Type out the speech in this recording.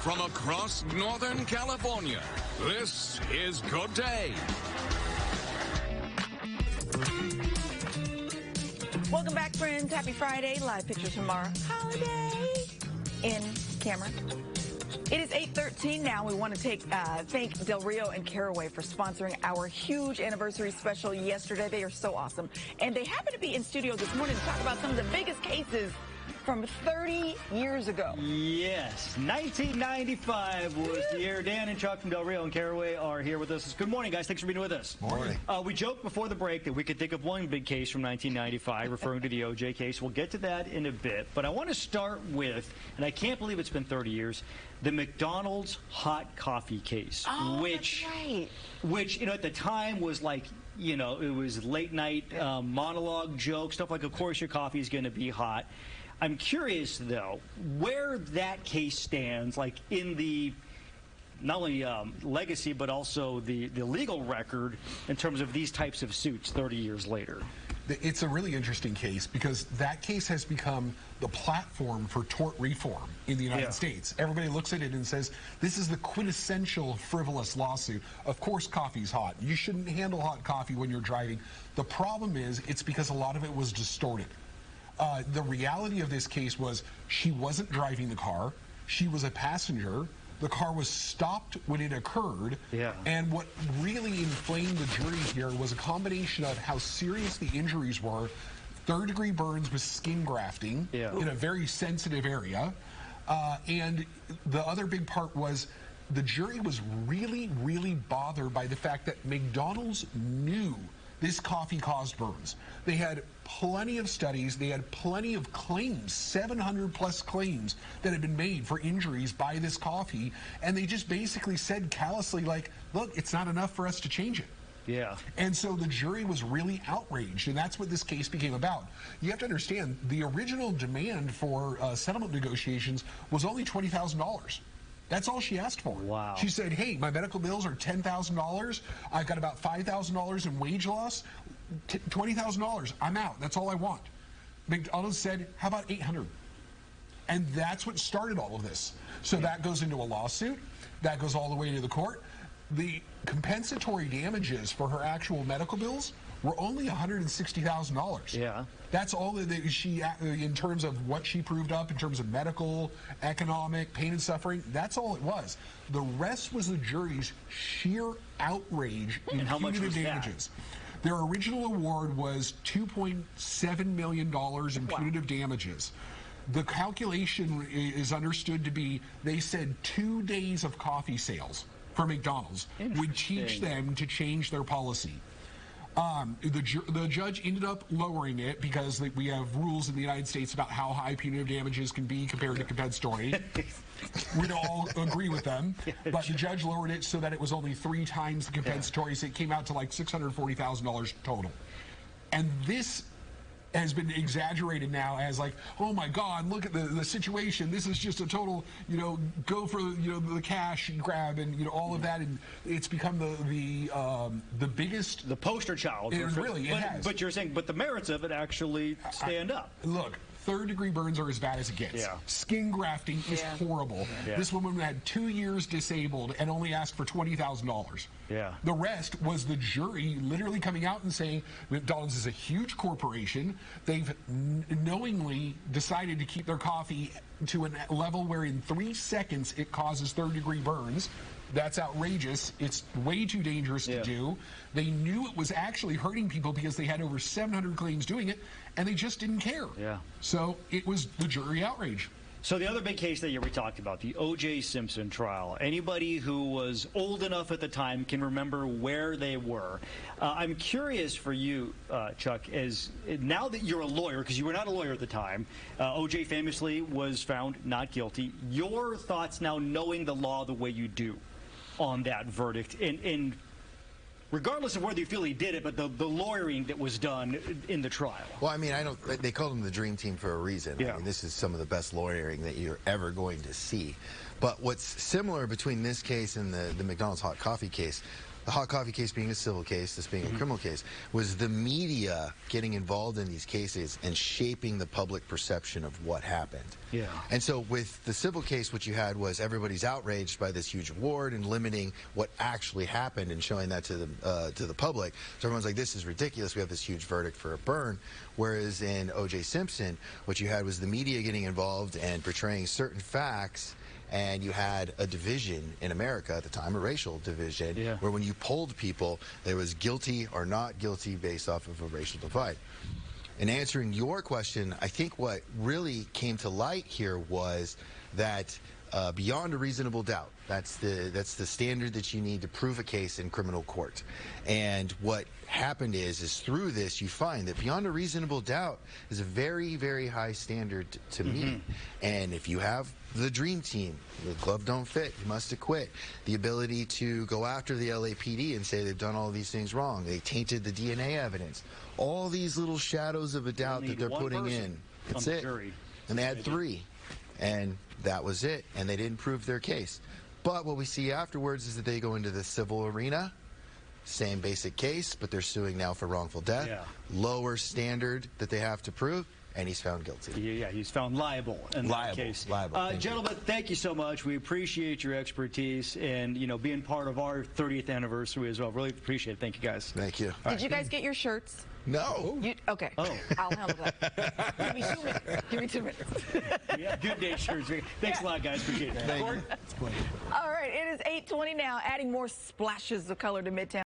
from across Northern California, this is Good Day. Welcome back, friends. Happy Friday. Live pictures from our holiday in camera. It is 8:13 now. We want to thank Del Rio and Caraway for sponsoring our huge anniversary special yesterday. They are so awesome. And they happen to be in studio this morning to talk about some of the biggest cases from 30 years ago. Yes, 1995 was the year. Dan and Chuck from Del Rio and Caraway are here with us. Good morning, guys. Thanks for being with us. Morning. We joked before the break that we could think of one big case from 1995, referring to the OJ case. We'll get to that in a bit. But I want to start with, and I can't believe it's been 30 years, the McDonald's hot coffee case. Oh, that's right. Which, at the time was like, it was late night monologue jokes, stuff like, of course your coffee is going to be hot. I'm curious, though, where that case stands, like in the not only legacy, but also the legal record in terms of these types of suits 30 years later. It's a really interesting case because that case has become the platform for tort reform in the United States. Everybody looks at it and says, this is the quintessential frivolous lawsuit. Of course coffee's hot. You shouldn't handle hot coffee when you're driving. The problem is it's because a lot of it was distorted. The reality of this case was she wasn't driving the car. She was a passenger. The car was stopped when it occurred. And what really inflamed the jury here was a combination of how serious the injuries were, third-degree burns with skin grafting in a very sensitive area. And the other big part was the jury was really, really bothered by the fact that McDonald's knew this coffee caused burns. They had plenty of studies. They had plenty of claims, 700 plus claims that had been made for injuries by this coffee. And they just basically said callously, like, look, it's not enough for us to change it. And so the jury was really outraged, and that's what this case became about. You have to understand, the original demand for settlement negotiations was only $20,000. That's all she asked for. Wow. She said, hey, my medical bills are $10,000. I've got about $5,000 in wage loss. $20,000. I'm out. That's all I want. McDonald's said, how about $800? And that's what started all of this. So that goes into a lawsuit. That goes all the way to the court. The compensatory damages for her actual medical bills were only $160,000. That's all that she, in terms of what she proved up, in terms of medical, economic, pain and suffering, that's all it was. The rest was the jury's sheer outrage in punitive damages. Their original award was $2.7 million in punitive damages. The calculation is understood to be, they said 2 days of coffee sales for McDonald's would teach them to change their policy. The judge ended up lowering it because we have rules in the United States about how high punitive damages can be compared to compensatory. We don't all agree with them, but the judge lowered it so that it was only 3 times the compensatory, so it came out to like $640,000 total. And this has been exaggerated now as like, oh my God, look at the situation. This is just a total, go for the cash grab and all of that, and it's become the biggest, the poster child. It really has. But you're saying, but the merits of it actually stand up. Look. Third-degree burns are as bad as it gets. Skin grafting is horrible. This woman had 2 years disabled and only asked for $20,000. The rest was the jury literally coming out and saying McDonald's is a huge corporation. They've knowingly decided to keep their coffee to a level where in 3 seconds it causes third-degree burns. That's outrageous. It's way too dangerous to do. They knew it was actually hurting people because they had over 700 claims doing it, and they just didn't care. So it was the jury outrage. So the other big case that we talked about, the O.J. Simpson trial. Anybody who was old enough at the time can remember where they were. I'm curious for you, Chuck, as now that you're a lawyer, because you were not a lawyer at the time, O.J. famously was found not guilty. Your thoughts now, knowing the law the way you do on that verdict, and regardless of whether you feel he did it, but the lawyering that was done in the trial. Well, I mean, they called him the dream team for a reason. I mean, this is some of the best lawyering that you're ever going to see. But what's similar between this case and the McDonald's hot coffee case, the hot coffee case being a civil case, this being a criminal case, was the media getting involved in these cases and shaping the public perception of what happened. Yeah. And so with the civil case, what you had was everybody's outraged by this huge award and limiting what actually happened and showing that to the public. So everyone's like, this is ridiculous. We have this huge verdict for a burn. Whereas in O.J. Simpson, what you had was the media getting involved and portraying certain facts. And you had a division in America at the time, a racial division, where when you polled people, there was guilty or not guilty based off of a racial divide. In answering your question, I think what really came to light here was that beyond a reasonable doubt, that's the standard that you need to prove a case in criminal court. And what happened is through this you find that beyond a reasonable doubt is a very, very high standard to meet. And if you have the dream team, the glove don't fit, you must acquit, the ability to go after the LAPD and say they've done all these things wrong, they tainted the DNA evidence, all these little shadows of a doubt that they're putting in. That's it. And they had 3. And that was it. And they didn't prove their case. But what we see afterwards is that they go into the civil arena, same basic case, but they're suing now for wrongful death, lower standard that they have to prove, and he's found guilty. Yeah, he's found liable in that case. Gentlemen, thank you so much. We appreciate your expertise and, you know, being part of our 30th anniversary as well. Really appreciate it. Thank you, guys. Thank you. Did you guys get your shirts? No. Okay. Oh. I'll handle that. Give me 2 minutes. Give me 2 minutes. Yeah, good day shirts. Thanks a lot, guys. Appreciate it. All right, it is 8:20 now, adding more splashes of color to Midtown.